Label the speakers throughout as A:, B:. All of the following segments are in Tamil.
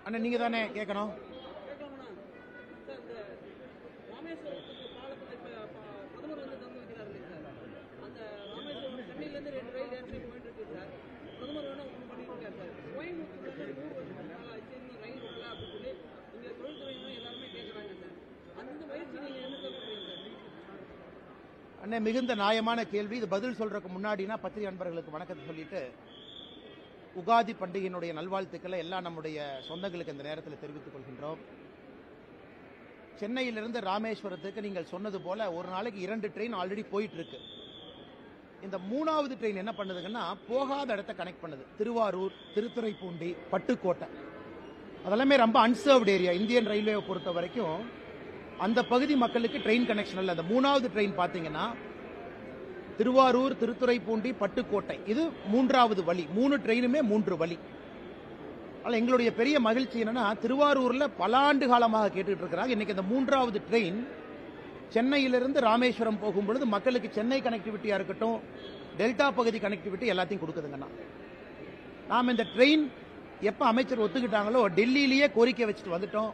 A: அண்ணா நீங்க தானே கேட்கணும். அண்ணே மிகுந்த நியாயமான கேள்வி. இது பதில் சொல்றதுக்கு முன்னாடினா பத்திரிகை நண்பர்களுக்கு வணக்கத்தை சொல்லிட்டு உகாதி பண்டிகையினுடைய நல்வாழ்த்துக்களை எல்லாம் நம்முடைய சொந்தங்களுக்கு இந்த நேரத்தில் தெரிவித்துக் கொள்கின்றோம். சென்னையிலிருந்து ராமேஸ்வரத்துக்கு நீங்கள் சொன்னது போல ஒரு நாளைக்கு 2 ட்ரெயின் ஆல்ரெடி போயிட்டு இருக்கு. இந்த 3வது ட்ரெயின் என்ன பண்ணுதுங்கன்னா போகாத இடத்தை கனெக்ட் பண்ணுது. திருவாரூர், திருத்துறைப்பூண்டி, பட்டுக்கோட்டை அதெல்லாமே ரொம்ப அன்சர்வ்டு ஏரியா. இந்தியன் ரயில்வேவை பொறுத்த வரைக்கும் அந்த பகுதி மக்களுக்கு ட்ரெயின் கனெக்ஷன் இல்லை. அந்த 3வது ட்ரெயின் பார்த்தீங்கன்னா திருவாரூர், திருத்துறைப்பூண்டி, பட்டுக்கோட்டை இது 3வது வழி. 3 ட்ரெயினுமே 3 வழி. ஆனால் எங்களுடைய பெரிய மகிழ்ச்சி என்னன்னா திருவாரூர்ல பல ஆண்டு காலமாக கேட்டுட்டு இருக்கிறாங்க. இன்னைக்கு இந்த 3வது ட்ரெயின் சென்னையிலிருந்து ராமேஸ்வரம் போகும்பொழுது மக்களுக்கு சென்னை கனெக்டிவிட்டியா இருக்கட்டும், டெல்டா பகுதி கனெக்டிவிட்டி எல்லாத்தையும் கொடுக்குதுங்கண்ணா. நாம் இந்த ட்ரெயின் எப்ப அமைச்சர் ஒத்துக்கிட்டாங்களோ டெல்லியிலேயே கோரிக்கை வச்சுட்டு வந்துட்டோம்.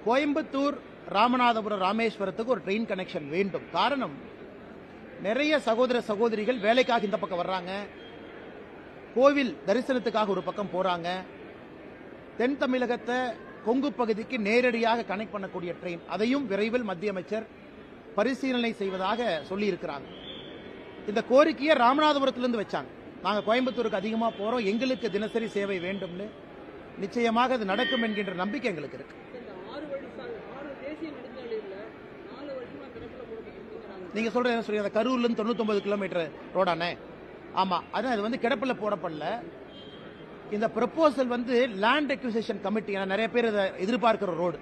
A: கோயம்புத்தூர், ராமநாதபுரம், ராமேஸ்வரத்துக்கு ஒரு ட்ரெயின் கனெக்ஷன் வேண்டும். காரணம் நிறைய சகோதர சகோதரிகள் வேலைக்காக இந்த பக்கம் வர்றாங்க, கோவில் தரிசனத்துக்காக ஒரு பக்கம் போறாங்க. தென் தமிழகத்தை கொங்கு பகுதிக்கு நேரடியாக கனெக்ட் பண்ணக்கூடிய ட்ரெயின் அதையும் விரைவில் மத்திய அமைச்சர் பரிசீலனை செய்வதாக சொல்லி இருக்கிறாங்க. இந்த கோரிக்கையை ராமநாதபுரத்திலிருந்து வச்சாங்க. நாங்கள் கோயம்புத்தூருக்கு அதிகமாக போறோம், எங்களுக்கு தினசரி சேவை வேண்டும்னு. நிச்சயமாக அது நடக்கும் என்கின்ற நம்பிக்கை எங்களுக்கு இருக்கு. நீங்க சொல்ற என்ன சொல்றீங்க? கரூர்ல இருந்து 99 கிலோமீட்டர் ரோடானே? ஆமா, அதான் இது வந்து கிடப்புல போடப்படல. இந்த ப்ரொபோசல் வந்து லேண்ட் அக்விசிஷன் கமிட்டி, நிறைய பேர் இதை எதிர்பார்க்கிற ரோடு.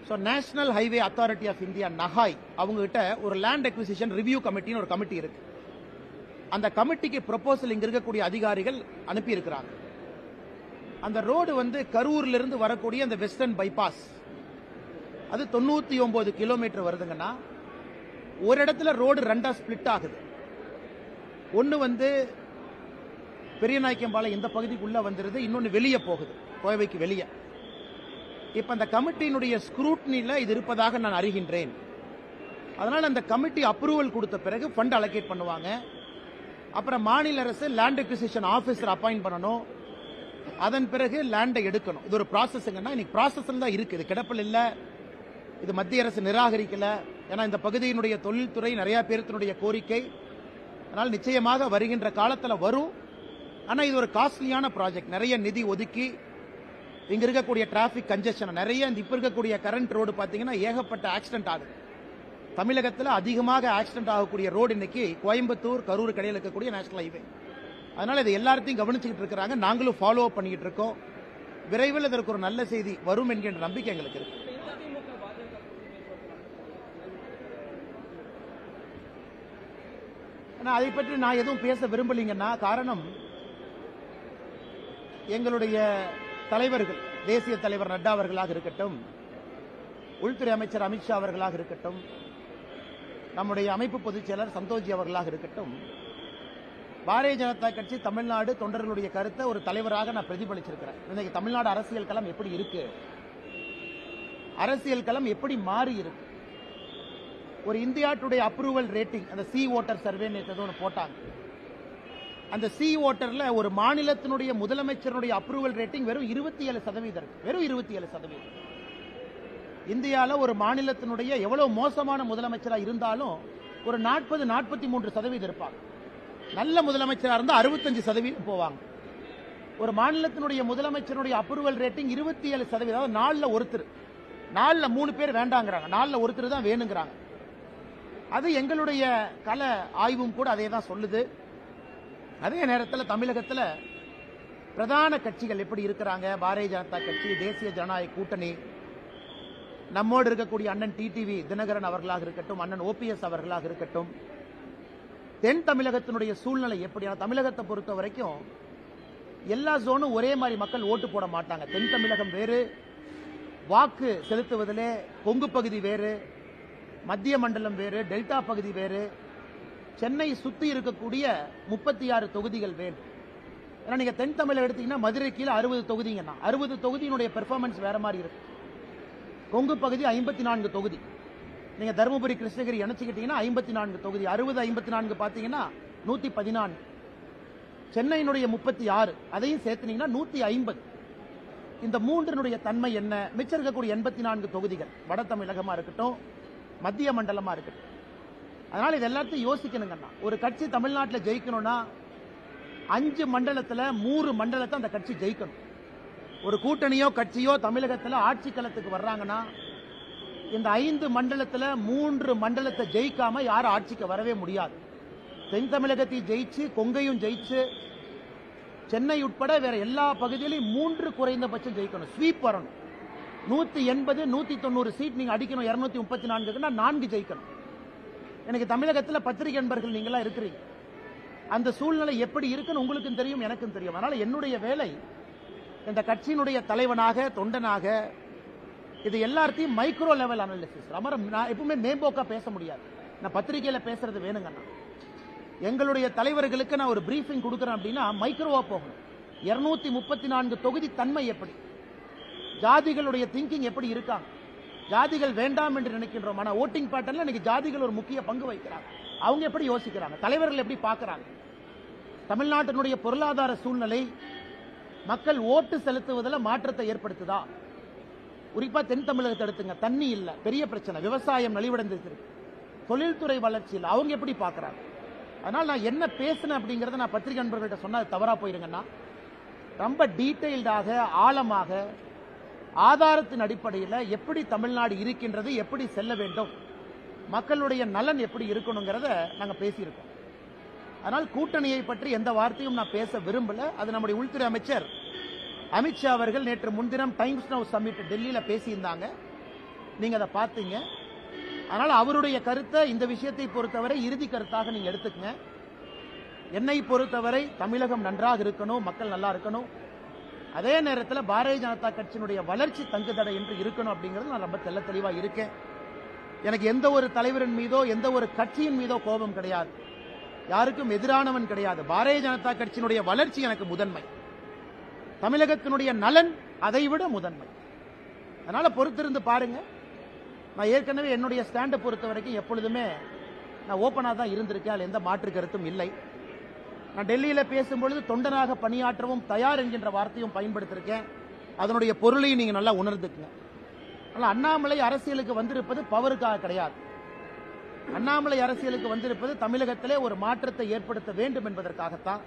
A: So National Highway Authority of India நஹாய் அவங்க கிட்ட ஒரு லேண்ட் அக்விசிஷன் ரிவ்யூ கமிட்டின்னு ஒரு கமிட்டி இருக்கு. அந்த கமிட்டிக்கு ப்ரொபோசல் இங்க இருக்கக்கூடிய அதிகாரிகள் அனுப்பி இருக்கிறாங்க. அந்த ரோடு வந்து கரூர்ல இருந்து வரக்கூடிய அந்த வெஸ்டர்ன் பைபாஸ் அது 99 கிலோமீட்டர் வருதுங்கன்னா ஒரு இடத்துல ரோடு 2ஆ ஸ்பிளிட் ஆகுது. ஒன்னு வந்து பெரியநாயக்கம்பாளையம் இந்த பகுதிக்குள்ள வந்துருது, இன்னொன்னு வெளியே போகுது, கோவைக்கு வெளியே. இப்ப அந்த கமிட்டியினுடைய ஸ்க்ரூட்னில இது இருப்பதாக நான் அறிகின்றேன். அதனால அந்த கமிட்டி அப்ரூவல் கொடுத்த பிறகு ஃபண்ட் அலோகேட் பண்ணுவாங்க. அப்புறம் மாநில அரசு லேண்ட் அக்விசிஷன் ஆபீசர் அப்பாயிண்ட் பண்ணணும். அதன் பிறகு லேண்டை எடுக்கணும். இது ஒரு ப்ராசஸ்ங்கன்னா இன்னைக்கு ப்ராசஸ்ல தான் இருக்கு. இது கிடப்பில் இல்ல, இது மத்திய அரசு நிராகரிக்கல. ஏன்னா இந்த பகுதியினுடைய தொழில்துறை நிறைய பேருடைய கோரிக்கை. அதனால் நிச்சயமாக வருகின்ற காலத்தில் வரும். ஆனா இது ஒரு காஸ்ட்லியான ப்ராஜெக்ட். நிறைய நிதி ஒதுக்கி இங்க இருக்கக்கூடிய டிராபிக் கன்ஜெஷன் நிறைய, இப்ப இருக்கக்கூடிய கரண்ட் ரோடு பாத்தீங்கன்னா ஏகப்பட்ட ஆக்சிடென்ட் ஆகுது. தமிழகத்தில் அதிகமாக ஆக்சிடென்ட் ஆகக்கூடிய ரோடு இன்னைக்கு கோயம்புத்தூர், கரூர் கடையில் இருக்கக்கூடிய நேஷனல் ஹைவே. அதனால இதை எல்லாத்தையும் கவனிச்சுக்கிட்டு இருக்கிறாங்க. நாங்களும் ஃபாலோ அப் பண்ணிக்கிட்டு இருக்கோம். விரைவில் இதற்கு ஒரு நல்ல செய்தி வரும் என்கின்ற நம்பிக்கை எங்களுக்கு இருக்கு. அதை பற்றி நான் எதுவும் பேச விரும்பலீங்கன்னா, காரணம் எங்களுடைய தலைவர்கள், தேசிய தலைவர் நட்டா அவர்களாக இருக்கட்டும், உள்துறை அமைச்சர் அமித்ஷா அவர்களாக இருக்கட்டும், நம்முடைய அமைப்பு பொதுச் செயலர் சந்தோஷ்ஜி அவர்களாக இருக்கட்டும், பாரதிய ஜனதா கட்சி தமிழ்நாடு தொண்டர்களுடைய கருத்தை ஒரு தலைவராக நான் பிரதிபலிச்சிருக்கிறேன். இன்னைக்கு தமிழ்நாடு அரசியல் களம் எப்படி இருக்கு, அரசியல் களம் எப்படி மாறி இருக்கு. ஒரு இந்தியா டுடே அப்ரூவல் ரேட்டிங், அந்த சி ஓட்டர் சர்வே ஒன்று போட்டாங்க. அந்த சி ஓட்டர்ல ஒரு மாநிலத்தினுடைய முதலமைச்சருடைய அப்ரூவல் ரேட்டிங் வெறும் 27% இருக்கு. வெறும் 27%. இந்தியாவில் ஒரு மாநிலத்தினுடைய எவ்வளவு மோசமான முதலமைச்சராக இருந்தாலும் ஒரு 40-43% இருப்பாங்க. நல்ல முதலமைச்சராக இருந்தால் 65% போவாங்க. ஒரு மாநிலத்தினுடைய முதலமைச்சருடைய அப்ரூவல் ரேட்டிங் 27%. அதாவது 4ல் ஒருத்தர், 4ல் 3 பேர் வேண்டாங்கிறாங்க, 4ல் ஒருத்தர் தான் வேணுங்கிறாங்க. அது எங்களுடைய கள ஆய்வும் கூட அதே தான் சொல்லுது. அதே நேரத்தில் தமிழகத்தில் பிரதான கட்சிகள் எப்படி இருக்கிறாங்க, பாரதிய ஜனதா கட்சி, தேசிய ஜனநாயக கூட்டணி, நம்மோடு இருக்கக்கூடிய அண்ணன் டிடிவி தினகரன் அவர்களாக இருக்கட்டும், அண்ணன் ஓபிஎஸ் அவர்களாக இருக்கட்டும், தென் தமிழகத்தினுடைய சூழ்நிலை எப்படி. தமிழகத்தை பொறுத்த வரைக்கும் எல்லா ஜோனும் ஒரே மாதிரி மக்கள் ஓட்டு போட மாட்டாங்க. தென் தமிழகம் வேறு, வாக்கு செலுத்துவதிலே கொங்கு பகுதி வேறு, மத்திய மண்டலம் வேறு, டெல்டா பகுதி வேறு, சென்னை சுத்தி இருக்கக்கூடிய 36 தொகுதிகள் வேறு. ஏன்னா நீங்க தென் தமிழ் எடுத்தீங்கன்னா மதுரை கீழே 60 தொகுதிங்கன்னா 60 தொகுதியினுடைய பெர்ஃபார்மன்ஸ் வேற மாதிரி இருக்கு. கொங்கு பகுதி 54 தொகுதி, நீங்க தருமபுரி கிருஷ்ணகிரி இணைச்சுக்கிட்டீங்கன்னா 54 தொகுதி, 60 54 பாத்தீங்கன்னா 114, சென்னையினுடைய 36 அதையும் சேர்த்துனீங்கன்னா 150. இந்த மூன்றினுடைய தன்மை என்ன? மிச்சம் இருக்கக்கூடிய 84 தொகுதிகள் வட தமிழகமா இருக்கட்டும், மத்திய மண்டலமா இருக்கட்டும். அதனால இது எல்லாத்தையும் யோசிக்கணுங்கன்னா, ஒரு கட்சி தமிழ்நாட்டில் ஜெயிக்கணும்னா 5 மண்டலத்தில் 3 மண்டலத்தை அந்த கட்சி ஜெயிக்கணும். ஒரு கூட்டணியோ கட்சியோ தமிழகத்தில் ஆட்சி களத்துக்கு வர்றாங்கன்னா இந்த 5 மண்டலத்தில் 3 மண்டலத்தை ஜெயிக்காம யாரும் ஆட்சிக்கு வரவே முடியாது. தென் தமிழகத்தையும் ஜெயிச்சு, கொங்கையும் ஜெயிச்சு, சென்னை உட்பட வேற எல்லா பகுதியிலையும் 3 குறைந்தபட்சம் ஜெயிக்கணும். ஸ்வீப் வரணும். 180 190 சீட் நீங்க அடிக்கணும். 234க்குன்னா 4 ஜெயிக்கணும். எனக்கு தமிழகத்தில் பத்திரிகை நண்பர்கள் நீங்களா இருக்கிறீங்க. அந்த சூழ்நிலை எப்படி இருக்குன்னு உங்களுக்கும் தெரியும், எனக்கும் தெரியும். அதனால என்னுடைய வேலை இந்த கட்சியினுடைய தலைவனாக, தொண்டனாக, இது எல்லாத்தையும் மைக்ரோ லெவல் அனாலிசிஸ். நான் எப்பவுமே மேம்போக்கா பேச முடியாது. நான் பத்திரிகையில பேசுறது வேணுங்கண்ணா. எங்களுடைய தலைவர்களுக்கு நான் ஒரு பிரீஃபிங் கொடுக்குறேன் அப்படின்னா மைக்ரோவா போகணும். 234 தொகுதி தன்மை எப்படி, ஜாதிகளுடைய திங்கிங் எப்படி இருக்காங்க, ஜாதிகள் வேண்டாம் என்று நினைக்கின்றோம். ஆனா ஓட்டிங் பேட்டர்ன்ல இன்னைக்கு ஜாதிகள் ஒரு முக்கிய பங்கு வகிக்கிறாங்க. அவங்க எப்படி யோசிக்கிறாங்க, தலைவர்கள் எப்படி பார்க்கறாங்க, தமிழ்நாட்டினுடைய பொருளாதார சூழ்நிலை மக்கள் ஓட்டு செலுத்துவதில் மாற்றத்தை ஏற்படுத்துதா? குறிப்பா தென் தமிழகத்தை எடுத்துங்க. தண்ணி இல்ல, பெரிய பிரச்சனை. விவசாயம் நலிவடைந்திருக்கு, தொழில்துறை வளர்ச்சி இல்லை. அவங்க எப்படி பார்க்கறாங்க? அதனால நான் என்ன பேசுனேன் அப்படிங்கறத நான் பத்திரிகை நண்பர்கள்ட்ட சொன்னா தவறா போயிருங்கன்னா, ரொம்ப டீடைல்டாக, ஆழமாக, ஆதாரத்தின் அடிப்படையில் எப்படி தமிழ்நாடு இருக்கின்றது, எப்படி செல்ல வேண்டும், மக்களுடைய நலன் எப்படி இருக்கணுங்கிறத நாங்க பேசியிருக்கோம். அதனால் கூட்டணியை பற்றி எந்த வார்த்தையும் நான் பேச விரும்பல. அது நம்முடைய உள்துறை அமைச்சர் அமித்ஷா அவர்கள் நேற்று முன்தினம் டைம்ஸ் நவ் சம்மிட் டெல்லியில பேசியிருந்தாங்க. நீங்க அதை பார்த்தீங்க. அதனால அவருடைய கருத்தை, இந்த விஷயத்தை பொறுத்தவரை இறுதி கருத்தாக நீங்க எடுத்துக்கங்க. என்னை பொறுத்தவரை தமிழகம் நன்றாக இருக்கணும், மக்கள் நல்லா இருக்கணும். அதே நேரத்தில் பாரதிய ஜனதா கட்சியினுடைய வளர்ச்சி தங்குதடை என்று இருக்கணும் அப்படிங்கிறது நான் ரொம்ப தெள்ள தெளிவா இருக்கேன். எனக்கு எந்த ஒரு தலைவரின் மீதோ எந்த ஒரு கட்சியின் மீதோ கோபம் கிடையாது, யாருக்கும் எதிரானவன் கிடையாது. பாரதிய ஜனதா கட்சியினுடைய வளர்ச்சி எனக்கு முதன்மை, தமிழகத்தினுடைய நலன் அதைவிட முதன்மை. அதனால பொறுத்திருந்து பாருங்க. நான் ஏற்கனவே என்னுடைய ஸ்டாண்டை பொறுத்த வரைக்கும் எப்பொழுதுமே நான் ஓப்பனாக தான் இருந்திருக்கேன், அதில் எந்த மாற்று கருத்தும் இல்லை. நான் டெல்லியில பேசும்பொழுது தொண்டனாக பணியாற்றவும் தயார் என்கின்ற வார்த்தையும் பயன்படுத்திருக்கேன். அதனுடைய பொருளையும் நீங்க நல்லா உணர்ந்துக்குங்க. ஆனால் அண்ணாமலை அரசியலுக்கு வந்திருப்பது பவருக்காக கிடையாது. அண்ணாமலை அரசியலுக்கு வந்திருப்பது தமிழகத்திலே ஒரு மாற்றத்தை ஏற்படுத்த வேண்டும் என்பதற்காகத்தான்.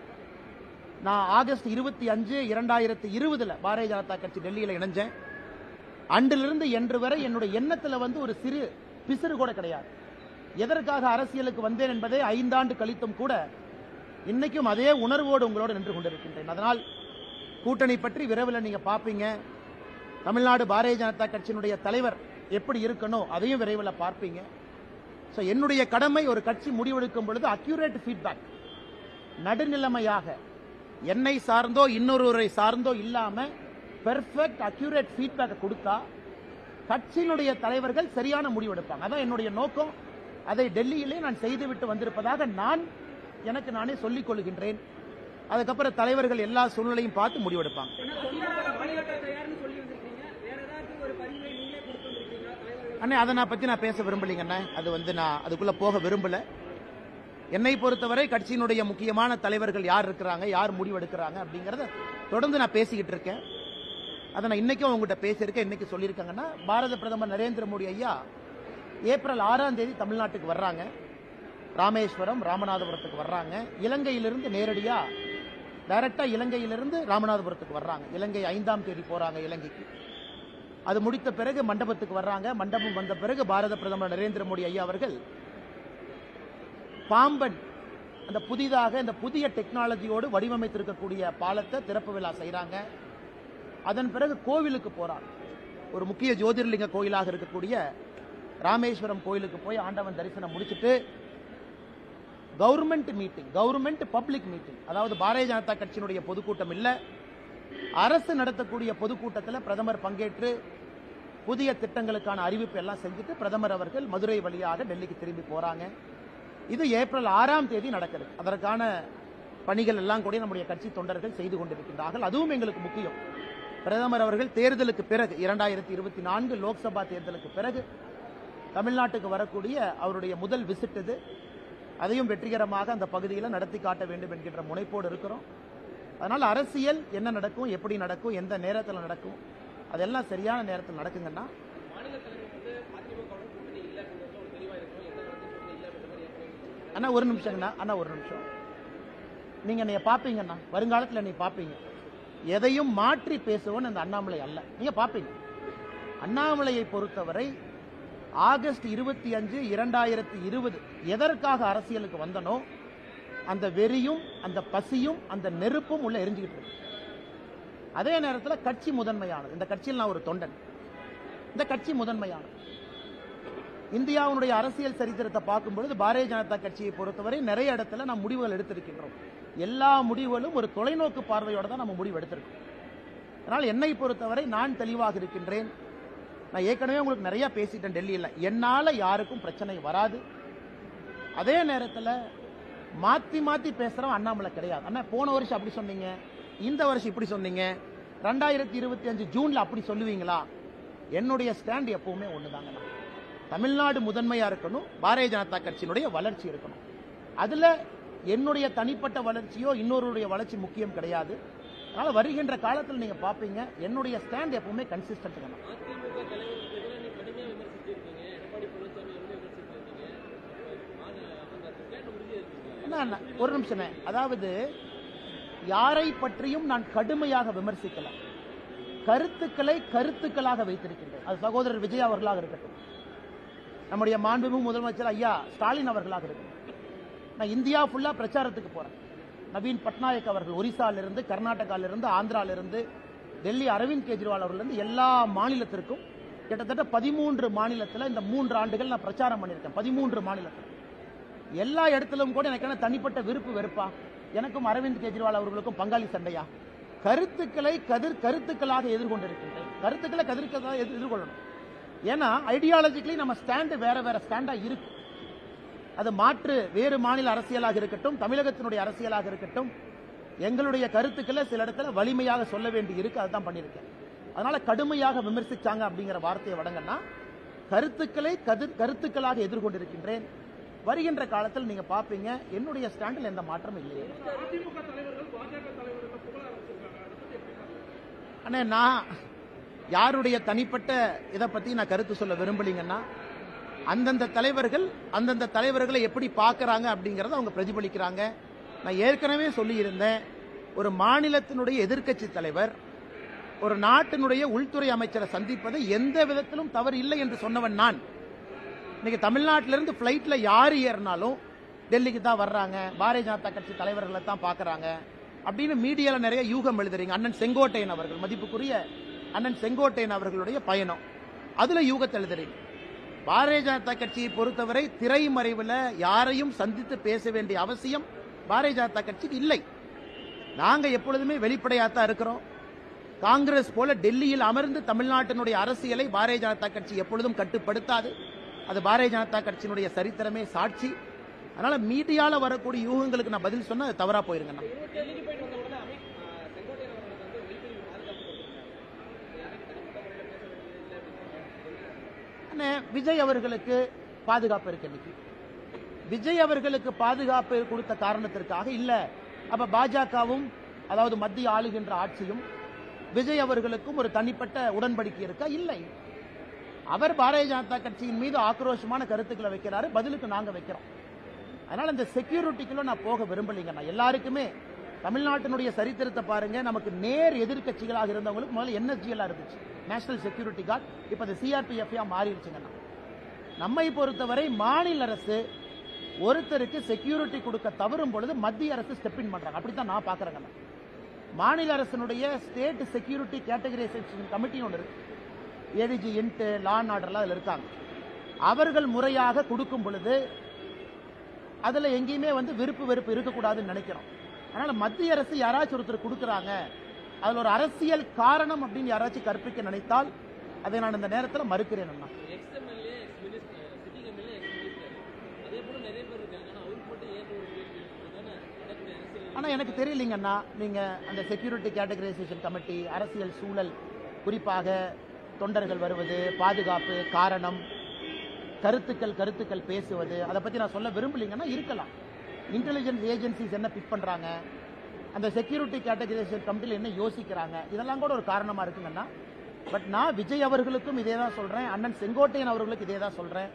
A: நான் ஆகஸ்ட் 25, 2020 பாரதிய ஜனதா கட்சி டெல்லியில இணைஞ்சேன். அன்றிலிருந்து இன்று வரை என்னுடைய எண்ணத்தில் ஒரு சிறு பிசிறு கூட கிடையாது. எதற்காக அரசியலுக்கு வந்தேன் என்பதை 5 ஆண்டு கழித்தும் கூட இன்னைக்கும் அதே உணர்வோடு உங்களோடு நின்று கொண்டிருக்கின்றேன். அதனால் கூட்டணி பற்றி விரைவில் நீங்க பார்ப்பீங்க. தமிழ்நாடு பாரதிய ஜனதா கட்சியினுடைய தலைவர் எப்படி இருக்கணும் அதையும் விரைவில் பார்ப்பீங்க. என்னுடைய கடமை, ஒரு கட்சி முடிவெடுக்கும் பொழுது அக்யூரேட் ஃபீட்பேக், நடுநிலைமையாக, என்னை சார்ந்தோ இன்னொருவரை சார்ந்தோ இல்லாம பெர்ஃபெக்ட் அக்யூரேட் ஃபீட்பேக் கொடுத்தா கட்சியினுடைய தலைவர்கள் சரியான முடிவெடுப்பாங்க. அதான் என்னுடைய நோக்கம். அதை டெல்லியிலே நான் செய்துவிட்டு வந்திருப்பதாக நான் எனக்கு நானே சொல்லிக் கொள்கின்றேன். அதுக்கப்புறம் தலைவர்கள் எல்லா சூழ்நிலையும் பார்த்து முடிவெடுப்பாங்க. அண்ணே, அதை பத்தி நான் பேச விரும்பலீங்க. அது நான் அதுக்குள்ள போக விரும்பல. என்னை பொறுத்தவரை கட்சியினுடைய முக்கியமான தலைவர்கள் யார் இருக்கிறாங்க, யார் முடிவெடுக்கிறாங்க அப்படிங்கறத தொடர்ந்து நான் பேசிக்கிட்டு இருக்கேன். அதை நான் இன்னைக்கும் உங்ககிட்ட பேசியிருக்கேன். இன்னைக்கு சொல்லியிருக்காங்கன்னா, பாரத பிரதமர் நரேந்திர மோடி ஐயா ஏப்ரல் 6ஆம் தேதி தமிழ்நாட்டுக்கு வர்றாங்க. ராமேஸ்வரம், ராமநாதபுரத்துக்கு வர்றாங்க. இலங்கையிலிருந்து நேரடியா டைரக்டா இலங்கையிலிருந்து ராமநாதபுரத்துக்கு வர்றாங்க. இலங்கை 5ஆம் தேதி போறாங்க இலங்கைக்கு. அது முடித்த பிறகு மண்டபத்துக்கு வர்றாங்க. மண்டபம் வந்த பிறகு பாரத பிரதமர் நரேந்திர மோடி ஐயா அவர்கள் பாம்பன், அந்த புதிதாக இந்த புதிய டெக்னாலஜியோடு வடிவமைத்திருக்கக்கூடிய பாலத்தை திறப்பு விழா செய்யறாங்க. அதன் பிறகு கோவிலுக்கு போறாங்க. ஒரு முக்கிய ஜோதிர்லிங்க கோயிலாக இருக்கக்கூடிய ராமேஸ்வரம் கோயிலுக்கு போய் ஆண்டவன் தரிசனம் முடிச்சுட்டு government meeting, government public meeting, அதாவது பாரதிய ஜனதா கட்சியினுடைய பொதுக்கூட்டம் இல்ல, அரசு நடத்தக்கூடிய பொதுக்கூட்டத்தில் பிரதமர் பங்கேற்று புதிய திட்டங்களுக்கான அறிவிப்பு எல்லாம் செஞ்சுட்டு பிரதமர் அவர்கள் மதுரை வழியாக டெல்லிக்கு திரும்பி போறாங்க. இது ஏப்ரல் 6ஆம் தேதி நடக்கிறது. அதற்கான பணிகள் எல்லாம் கூட நம்முடைய கட்சி தொண்டர்கள் செய்து கொண்டிருக்கின்றார்கள். அதுவும் எங்களுக்கு முக்கியம். பிரதமர் அவர்கள் தேர்தலுக்கு பிறகு 2024 லோக்சபா தேர்தலுக்கு பிறகு தமிழ்நாட்டுக்கு வரக்கூடிய அவருடைய முதல் விசிட் இது. அதையும் வெற்றிகரமாக அந்த பகுதியில் நடத்தி காட்ட வேண்டும் என்கின்ற முனைப்போடு இருக்கிறோம். அதனால் அரசியல் என்ன நடக்கும், எப்படி நடக்கும், எந்த நேரத்தில் நடக்கும், அதெல்லாம் சரியான நேரத்தில் நடக்குங்கன்னா அண்ணா ஒரு நிமிஷங்கண்ணா, அண்ணா ஒரு நிமிஷம். நீங்க என்னைய பாப்பீங்கண்ணா, வருங்காலத்தில் நீ பாப்பீங்க. எதையும் மாற்றி பேசுவோன்னு அந்த அண்ணாமலை அல்ல, நீங்க பாப்பீங்க. அண்ணாமலையை பொறுத்தவரை ஆகஸ்ட் 25, 2020 எதற்காக அரசியலுக்கு வந்தனோ அந்த வெறியும் அந்த பசியும் அந்த நெருப்பும் உள்ள எரிஞ்சுக்கிட்டு இருக்கு. அதே நேரத்தில் கட்சி முதன்மையானது. இந்த கட்சியில் நான் ஒரு தொண்டன். இந்த கட்சி முதன்மையானது. இந்தியாவுடைய அரசியல் சரித்திரத்தை பார்க்கும்பொழுது பாரதிய ஜனதா கட்சியை பொறுத்தவரை நிறைய இடத்துல நாம் முடிவுகள் எடுத்திருக்கின்றோம். எல்லா முடிவுகளும் ஒரு தொலைநோக்கு பார்வையோட தான் நம்ம முடிவு எடுத்திருக்கோம். அதனால் என்னை பொறுத்தவரை நான் தெளிவாக இருக்கின்றேன். நான் ஏற்கனவே உங்களுக்கு நிறைய பேசிட்டேன் டெல்லியில். என்னால யாருக்கும் பிரச்சனை வராது. அதே நேரத்தில் மாத்தி மாத்தி பேசுறவன் அண்ணாமலை கிடையாது. அண்ணா போன வருஷம் அப்படி சொன்னீங்க, இந்த வருஷம் இப்படி சொன்னீங்க, 2025 ஜூன்ல அப்படி சொல்லுவீங்களா? என்னுடைய ஸ்டாண்ட் எப்பவுமே ஒண்ணுதாங்க. தமிழ்நாடு முதன்மையா இருக்கணும், பாரதிய ஜனதா கட்சியினுடைய வளர்ச்சி இருக்கணும். அதுல என்னுடைய தனிப்பட்ட வளர்ச்சியோ இன்னொருடைய வளர்ச்சி முக்கியம் கிடையாது. அதனால வருகின்ற காலத்தில் நீங்க பாப்பீங்க என்னுடைய ஸ்டாண்ட் எப்பவுமே கன்சிஸ்டன்ட். ஒரு நிமிஷம், அதாவது யாரை பற்றியும் நான் கடுமையாக விமர்சிக்கல, கருத்துக்களை கருத்துக்களாக வைத்திருக்கின்றேன். அது சகோதரர் விஜய் அவர்களாக இருக்கட்டும், நம்முடைய மாண்புமிகு முதலமைச்சர் ஐயா ஸ்டாலின் அவர்களாக இருக்கட்டும். நான் இந்தியா ஃபுல்லா பிரச்சாரத்துக்கு போறேன். நவீன் பட்நாயக் அவர்கள் ஒரிசாலிருந்து, கர்நாடகாவிலிருந்து, ஆந்திராவிலிருந்து, டெல்லி அரவிந்த் கெஜ்ரிவால் அவர்களிருந்து எல்லா மாநிலத்திற்கும் கிட்டத்தட்ட 13 மாநிலத்தில் இந்த 3 ஆண்டுகள் நான் பிரச்சாரம் பண்ணியிருக்கேன். 13 மாநிலத்தில் எல்லா இடத்திலும் கூட எனக்கு தனிப்பட்ட விருப்பு வெறுப்பா? எனக்கும் அரவிந்த் கெஜ்ரிவால் அவர்களுக்கும் பங்காளி சண்டையா? கருத்துக்களை கருத்துக்களாக எதிர்கொண்டிருக்கின்றேன். கருத்துக்களை கதிர்க்களாக எதிர்கொள்ளணும். ஏன்னா ஐடியாலஜிக்கலி நம்ம ஸ்டாண்டு வேற வேற ஸ்டாண்டா இருக்கு. அது மாற்று வேறு மாநில அரசியலாக இருக்கட்டும், தமிழகத்தினுடைய அரசியலாக இருக்கட்டும், எங்களுடைய கருத்துக்களை சில இடத்துல வலிமையாக சொல்ல வேண்டி இருக்கு. அதுதான் பண்ணியிருக்கேன். அதனால கடுமையாக விமர்சிச்சாங்க அப்படிங்கிற வார்த்தையை வழங்கன்னா கருத்துக்களை கருத்துக்களாக எதிர்கொண்டிருக்கின்றேன். வருகின்ற காலத்தில் நீங்க பாப்பீங்க என்னுடைய ஸ்டாண்டில் எந்த மாற்றமும் இல்லையே. அண்ணே, நான் யாருடைய தனிப்பட்ட இதை பத்தி நான் கருத்து சொல்ல விரும்பலீங்கன்னா, அந்தந்த தலைவர்களை எப்படி பார்க்கறாங்க அப்படிங்கறத அவங்க பிரதிபலிக்கிறாங்க. நான் ஏற்கனவே சொல்லி இருந்தேன், ஒரு மாநிலத்தினுடைய எதிர்க்கட்சி தலைவர் ஒரு நாட்டினுடைய உள்துறை அமைச்சரை சந்திப்பது எந்த விதத்திலும் தவறு இல்லை என்று சொன்னவன் நான். இன்னைக்கு தமிழ்நாட்டிலிருந்து பிளைட்ல யார் ஏறினாலும் டெல்லிக்கு தான் வர்றாங்க, பாரதிய ஜனதா கட்சி தலைவர்களை தான் பார்க்கறாங்க அப்படின்னு மீடியால நிறைய யூகம் எழுதுறீங்க. அண்ணன் செங்கோட்டையன் அவர்கள், மதிப்புக்குரிய அண்ணன் செங்கோட்டையன் அவர்களுடைய பயணம், அதுல யூகத்தை எழுதுறீங்க. பாரதிய ஜனதா கட்சியை பொறுத்தவரை திரைமறைவில் யாரையும் சந்தித்து பேச வேண்டிய அவசியம் பாரதிய ஜனதா கட்சிக்கு இல்லை. நாங்க எப்பொழுதுமே வெளிப்படையாத்தான் இருக்கிறோம். காங்கிரஸ் போல டெல்லியில் அமர்ந்து தமிழ்நாட்டினுடைய அரசியலை பாரதிய ஜனதா கட்சி எப்பொழுதும் கட்டுப்படுத்தாது. அது பாரதிய ஜனதா கட்சியினுடைய சரித்திரமே சாட்சி. அதனால மீடியால வரக்கூடிய யூகங்களுக்கு நான் பதில் சொன்னா அது தவறா போயிருங்க. விஜய் அவர்களுக்கு பாதுகாப்பு இருக்கு. இன்னைக்கு விஜய் அவர்களுக்கு பாதுகாப்பு கொடுத்த காரணத்திற்காக இல்ல, அப்ப பாஜகவும் அதாவது மத்திய ஆளுகின்ற ஆட்சியும் விஜய் அவர்களுக்கும் ஒரு தனிப்பட்ட உடன்படிக்கை இருக்கா? இல்லை. அவர் பாரதிய ஜனதா கட்சியின் மீது ஆக்ரோஷமான கருத்துக்களை வைக்கிறாரு, பதிலுக்கு நாங்க வைக்கிறோம். அதனால இந்த செக்யூரிட்டிக்குள்ள நான் போக விரும்பலீங்க. நான் எல்லாருக்குமே தமிழ்நாட்டினுடைய சரித்திரத்தை பாருங்க. நமக்கு நேர் எதிர்கட்சிகளாக இருந்தவங்களுக்கு முதல்ல என்எஸ்ஜிஎல் இருந்துச்சு, நேஷனல் செக்யூரிட்டி கார்டு. இப்ப அது சிஆர்பிஎஃப் மாறிடுச்சுங்க. நம்மை பொறுத்தவரை மாநில அரசு ஒருத்தருக்கு செக்யூரிட்டி கொடுக்க தவறும் பொழுது மத்திய அரசு ஸ்டெப் இன் பண்றாங்க. அப்படித்தான் நான் பாக்குறேங்க. மாநில அரசினுடைய ஸ்டேட் செக்யூரிட்டி கேட்டகரைசேஷன் கமிட்டி ஒன்று இருக்கு, ஏடிஜி இன்ட் லா அண்ட் ஆர்டர்லாம் அதில் இருக்காங்க. அவர்கள் முறையாக கொடுக்கும் பொழுது அதுல எங்கேயுமே விருப்பு வெறுப்பு இருக்கக்கூடாதுன்னு நினைக்கிறோம். அதனால மத்திய அரசு யாராச்சும் ஒருத்தர் கொடுக்கறாங்க, அதுல ஒரு அரசியல் காரணம் அப்படின்னு யாராச்சும் கற்பிக்க நினைத்தால் அதை நான் இந்த நேரத்தில் மறுக்கிறேன். ஆனா எனக்கு தெரியலீங்கன்னா நீங்க அந்த செக்யூரிட்டி கேட்டகரைசேஷன் கமிட்டி, அரசியல் சூழல், குறிப்பாக தொண்டர்கள் வருவது, பாதுகாப்பு, காரணம், கருத்துக்கள் பேசுவது, அதை பத்தி நான் சொல்ல விரும்பலீங்கன்னா இருக்கலாம். இன்டெலிஜென்ஸ் ஏஜென்சிஸ் என்ன பிக் பண்றாங்க, அந்த செக்யூரிட்டி கேட்டகரைசேஷன் கமிட்டியில் என்ன யோசிக்கிறாங்க, இதெல்லாம் கூட ஒரு காரணமா இருக்குங்கன்னா. பட் நான் விஜய் அவர்களுக்கும் இதே தான் சொல்றேன், அண்ணன் செங்கோட்டையன் அவர்களுக்கு இதே தான் சொல்றேன்.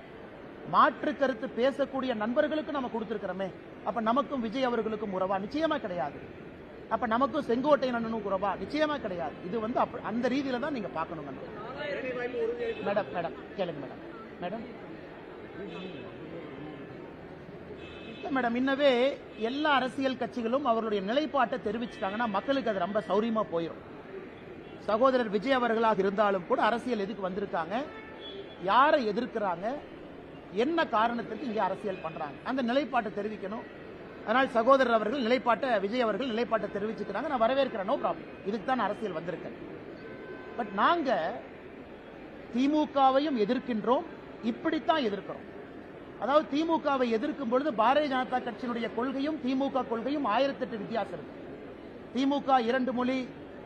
A: மாற்று கருத்து பேசக்கூடிய நண்பர்களுக்கு நம்ம கொடுத்திருக்கிறோமே, அப்ப நமக்கும் விஜய் அவர்களுக்கும் உறவா? நிச்சயமா கிடையாது. அப்ப நமக்கும் செங்கோட்டையன் அண்ணனுக்கும் உறவா? நிச்சயமா கிடையாது. இது வந்து அந்த ரீதியில தான் நீங்க பார்க்கணும். மேடம் மேடம் கேளுங்க மேடம். மேடம் மேடம் இன்னவே எல்லா அரசியல் கட்சிகளும் அவர்களுடைய நிலைப்பாட்டை தெரிவிச்சுட்டாங்கன்னா மக்களுக்கு அது ரொம்ப சௌரியமா போயிடும். சகோதரர் விஜய் அவர்களாக இருந்தாலும் கூட அரசியல் எதுக்கு வந்திருக்காங்க, யாரை எதிர்க்கிறாங்க, என்ன காரணத்துக்கு இங்கே அரசியல் பண்றாங்க, அந்த நிலைப்பாட்டை தெரிவிக்கணும். அதனால் சகோதரர் அவர்கள் நிலைப்பாட்டை, விஜய் அவர்கள் நிலைப்பாட்டை தெரிவிச்சுக்கிறாங்க, நான் வரவேற்கிறேன், நோ ப்ராப்ளம். இதுக்கு தான் அரசியல் வந்திருக்கேன். பட் நாங்க திமுகவையும் எதிர்க்கின்றோம், இப்படித்தான் எதிர்க்கிறோம். அதாவது திமுகவை எதிர்க்கும் பொழுது பாரதிய ஜனதா கட்சியினுடைய கொள்கையும் திமுக கொள்கையும் 1008 வித்தியாசம் இருக்கு. திமுக 2 மொழி,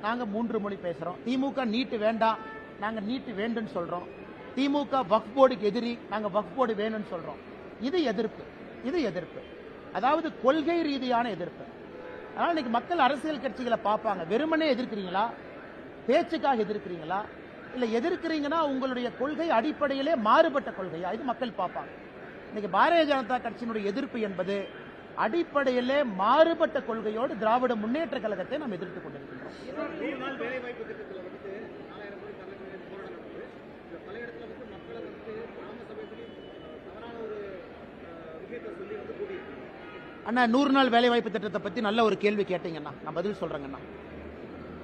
A: நாங்க 3 மொழி பேசுறோம். திமுக நீட்டு வேண்டாம், நாங்க நீட்டு வேண்டும்னு சொல்றோம். திமுக வக்ஃப் போர்டுக்கு எதிரி, நாங்க வக்ஃப் போர்டு வேணும்னு சொல்றோம். இது எதிர்ப்பு, இது எதிர்ப்பு, அதாவது கொள்கை ரீதியான எதிர்ப்பு. அதனால இன்னைக்கு மக்கள் அரசியல் கட்சிகளை பார்ப்பாங்க, வெறுமனே எதிர்க்கிறீங்களா, பேச்சுக்காக எதிர்க்கிறீங்களா, இல்ல எதிர்க்கிறீங்கன்னா உங்களுடைய கொள்கை அடிப்படையிலே மாறுபட்ட கொள்கையா, இது மக்கள் பார்ப்பாங்க. இன்னைக்கு பாரதிய ஜனதா கட்சியினுடைய எதிர்ப்பு என்பது அடிப்படையிலே மாறுபட்ட கொள்கையோடு திராவிட முன்னேற்ற கழகத்தை நாம் எதிர்த்துக் கொண்டிருக்கிறோம். அண்ணா 100 நாள் வேலைவாய்ப்பு திட்டத்தை பத்தி நல்ல ஒரு கேள்வி கேட்டீங்கண்ணா, நான் பதில் சொல்றேங்கண்ணா.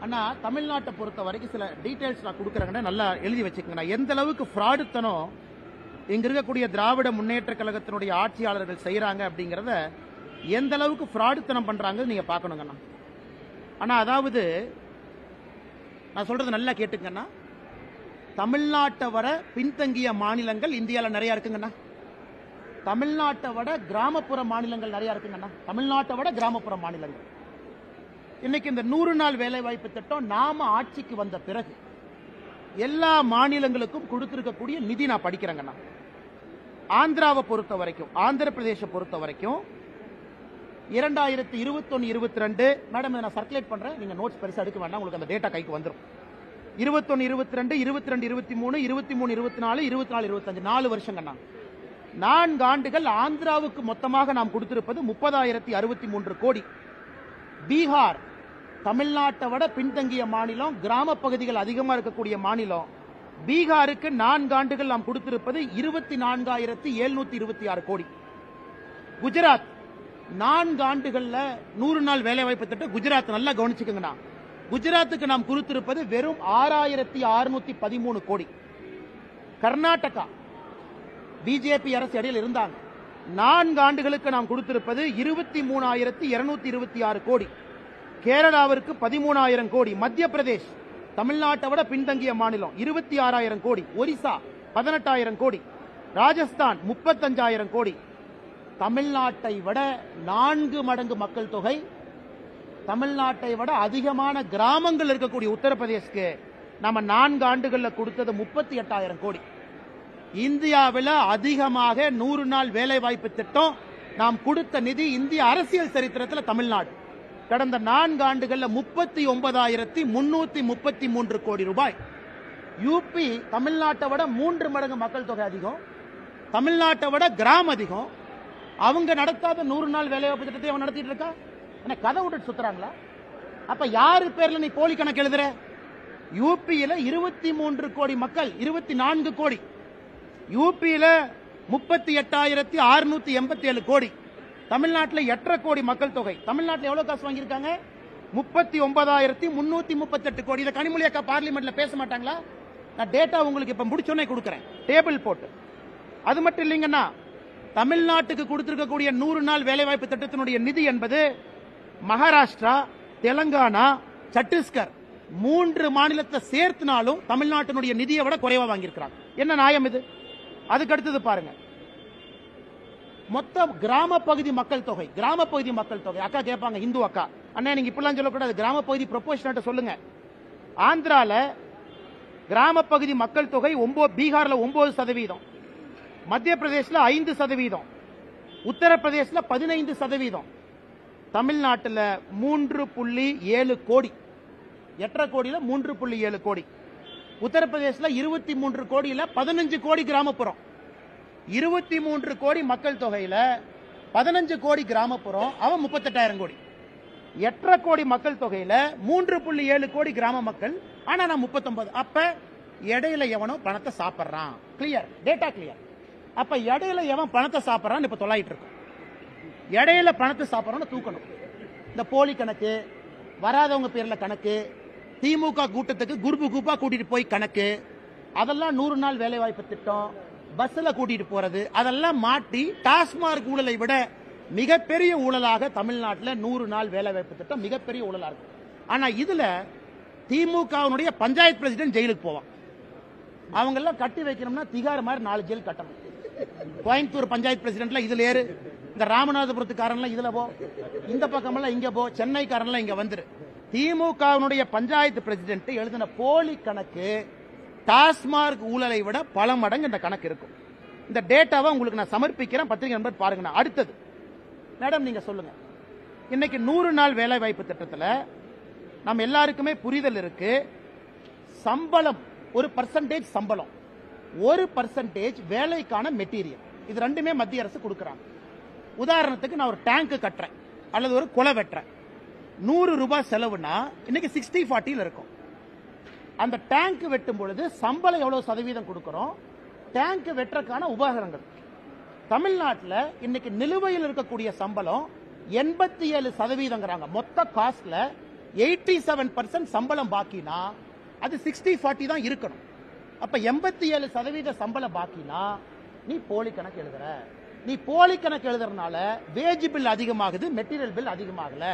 A: அண்ணா தமிழ்நாட்டை பொறுத்த வரைக்கும் சில டீடைல்ஸ் நான் கொடுக்குறேங்கண்ணா, நல்லா எழுதி வச்சுக்கங்கண்ணா. எந்த அளவுக்கு ஃப்ராடுத்தனம் இங்க இருக்கக்கூடிய திராவிட முன்னேற்ற கழகத்தினுடைய ஆட்சியாளர்கள் செய்யறாங்க அப்படிங்கறத, எந்த அளவுக்கு ஃப்ராடுத்தனம் பண்றாங்க நீங்க பார்க்கணுங்கண்ணா. ஆனா அதாவது நான் சொல்றது நல்லா கேட்டுக்கண்ணா, தமிழ்நாட்டை வர பின்தங்கிய மாநிலங்கள் இந்தியாவில் நிறைய இருக்குங்கண்ணா. தமிழ்நாட்டை விட கிராமப்புற மாநிலங்கள் நிறைய இருக்குங்கண்ணா. தமிழ்நாட்டை விட கிராமப்புற மாநிலங்கள். இன்னைக்கு இந்த 100 நாள் வேலை வாய்ப்பு திட்டம் நாம ஆட்சிக்கு வந்த பிறகு எல்லா மாநிலங்களுக்கும் கொடுத்திருக்கக்கூடிய நிதி நான் படிக்கிறேங்கண்ணா. ஆந்திராவை பொறுத்த வரைக்கும், ஆந்திர பிரதேச பொறுத்த வரைக்கும் 2021-22 மேடம் நான் சர்க்குலேட் பண்றேன், நீங்க நோட்ஸ் பெருசா எடுக்க வேண்டாம், உங்களுக்கு அந்த டேட்டா கைக்கு வந்துடும். 21-22, 22-23, 23-24, 24-25 4 வருஷங்கண்ணா. 4 ஆண்டுகள் ஆந்திராவுக்கு மொத்தமாக நாம் கொடுத்திருப்பது 30,063 கோடி. பீகார் தமிழ்நாட்டை விட பின்தங்கிய மாநிலம், கிராம பகுதிகள் அதிகமா இருக்கக்கூடிய மாநிலம். பீகாருக்கு 4 ஆண்டுகள் நாம் கொடுத்திருப்பது 24,726 கோடி. குஜராத் 4 ஆண்டுகள்ல 100 நாள் வேலைவாய்ப்பு திட்டம் குஜராத் நல்லா கவனிச்சுக்கங்கண்ணா. குஜராத்துக்கு நாம் கொடுத்திருப்பது வெறும் 6,613 கோடி. கர்நாடகா பிஜேபி அரசு இடையில் இருந்தாங்க, 4 ஆண்டுகளுக்கு நாம் கொடுத்திருப்பது 23,226 கோடி. கேரளாவிற்கு 13,000 கோடி. மத்திய பிரதேஷ் தமிழ்நாட்டை விட பின்தங்கிய மாநிலம் 26,000 கோடி. ஒரிசா 18,000 கோடி. ராஜஸ்தான் 35,000 கோடி. தமிழ்நாட்டை விட 4 மடங்கு மக்கள் தொகை, தமிழ்நாட்டை விட அதிகமான கிராமங்கள் இருக்கக்கூடிய உத்தரப்பிரதேஷ்க்கு நம்ம 4 ஆண்டுகளில் கொடுத்தது 38,000 கோடி. இந்தியாவில் அதிகமாக 100 நாள் வேலை வாய்ப்பு திட்டம் நாம் கொடுத்த நிதி இந்திய அரசியல் சரித்திரத்தில் தமிழ்நாடு. கடந்த 4 ஆண்டுகளில் 39,333 கோடி ரூபாய். யூபி தமிழ்நாட்டை விட 3 மடங்கு மக்கள் தொகை அதிகம், தமிழ்நாட்டை விட கிராமம் அதிகம். அவங்க நடத்தாத 100 நாள் வேலைவாய்ப்பு திட்டத்தை அவன் நடத்திட்டு இருக்கா. கதை விட்டுட்டு சுத்துறாங்களா? அப்ப யாரு பேர்ல நீ போலி கணக்கு எழுதுற? யூபியில 23 கோடி மக்கள், 24 கோடி. யூபியில 38,687 கோடி. தமிழ்நாட்டில் 8.5 கோடி மக்கள் தொகை. தமிழ்நாட்டில் எவ்வளவு காசு வாங்கியிருக்காங்க? 39,338 கோடி. இதை கனிமொழி அக்கா பார்லிமெண்ட்ல பேச மாட்டாங்களா? நான் டேட்டா உங்களுக்கு இப்ப முடிச்சோன்னே கொடுக்கிறேன், டேபிள் போட்டு. அது மட்டும் இல்லைங்கன்னா, தமிழ்நாட்டுக்கு கொடுத்திருக்கக்கூடிய 100 நாள் வேலைவாய்ப்பு திட்டத்தினுடைய நிதி என்பது மகாராஷ்டிரா, தெலங்கானா, சத்தீஸ்கர் 3 மாநிலத்தை சேர்த்துனாலும் தமிழ்நாட்டினுடைய நிதியை விட குறைவா வாங்கியிருக்கிறாங்க. என்ன நியாயம் இது? அதுக்கு அடுத்தது பாருங்க, மொத்த கிராம பகுதி மக்கள் தொகை அக்கா கேட்பாங்க, இந்து அக்கா, அண்ணா நீங்க இப்படிலாம் சொல்லக்கூடாது, கிராம பகுதி ப்ரொபோஷனேட் சொல்லுங்க. ஆந்திரால கிராம பகுதி மக்கள் தொகை பீகார்ல 9%, மத்திய பிரதேசல 5%, உத்தரப்பிரதேசல 15%, தமிழ்நாட்டில் 3.7 கோடி, 8.5 கோடியில 3.7 கோடி, உத்தரப்பிரதேசல 23 கோடியில 15 கோடி கிராமப்புறம். 23 கோடி மக்கள் தொகையில 15 கோடி கிராமப்புறம், அவன் 38,000 கோடி. 8.5 கோடி மக்கள் தொகையில 3.7 கோடி கிராம மக்கள், ஆனா நான் 39. அப்ப இடையில எவனோ பணத்தை சாப்பிடுறான். Clear, data clear. அப்ப இடையில எவன் பணத்தை சாப்பிடுறான் இப்ப தொலைட்டு இருக்கும். இடையில பணத்தை சாப்பிடுறோம்னு தூக்கணும். இந்த போலி கணக்கு, வராதவங்க பேர்ல கணக்கு, திமுக கூட்டத்துக்கு குரூப்பா கூட்டிட்டு போய் கணக்கு, அதெல்லாம் 100 நாள் வேலை வாய்ப்பு திட்டம், பஸ்ல கூட்டிட்டு போறது, அதெல்லாம் மாட்டி டாஸ்மார்க் ஊழலை விட மிகப்பெரிய ஊழலாக தமிழ்நாட்டில் 100 நாள் வேலை வாய்ப்பு திட்டம் மிகப்பெரிய ஊழலா இருக்கு. ஆனா இதுல திமுகவுடைய பஞ்சாயத்து பிரசிடென்ட் ஜெயிலுக்கு போவான். அவங்க எல்லாம் கட்டி வைக்கணும்னா திகார் மாதிரி 4 ஜெயில் கட்டணும். கோயம்புத்தூர் பஞ்சாயத்து பிரசிடென்ட்ல இதுல ஏறு, இந்த ராமநாதபுரத்துக்காரன்லாம் இதுல போ, இந்த பக்கமெல்லாம் இங்க போ, சென்னைக்காரன்லாம் இங்க வந்துரு. திமுகவுடைய பஞ்சாயத்து பிரசிடென்ட் எழுதின போலி கணக்கு டாஸ்மார்க் ஊழலை விட பல மடங்கு இந்த கணக்கு இருக்கும். இந்த டேட்டாவை உங்களுக்கு நான் சமர்ப்பிக்கிறேன், பத்திரிகை நண்பர் பாருங்க. அடுத்தது மேடம் நீங்க சொல்லுங்க, இன்னைக்கு 100 நாள் வேலை வாய்ப்பு திட்டத்தில் நம்ம எல்லாருக்குமே புரிதல் இருக்கு. சம்பளம் ஒரு பர்சன்டேஜ், சம்பளம் 1% வேலைக்கான மெட்டீரியல், இது ரெண்டுமே மத்திய அரசு கொடுக்கறாங்க. உதாரணத்துக்கு நான் ஒரு டேங்க் கட்டுறேன் அல்லது ஒரு குளை வெட்டுறேன், 100 ரூபாய் செலவுனா இன்னைக்கு 60-40 இருக்கும். அந்த டேங்க் வெட்டும் பொழுது சம்பளம் எவ்வளவு சதவீதம் கொடுக்கிறோம், டேங்க் வெட்டுறதுக்கான உபகரணங்கள். தமிழ்நாட்டில் இன்னைக்கு நிலுவையில் இருக்கக்கூடிய சம்பளம் 87%. மொத்த காஸ்ட்ல 87% சம்பளம் பாக்கினா அது 60-40 தான் இருக்கணும். அப்ப 87% சம்பளம் பாக்கினா நீ போலி கணக்கு எழுதுற. நீ போலி கணக்கு எழுதுறதுனால வேஜ் பில் அதிகமாகுது, மெட்டீரியல் பில் அதிகமாகல.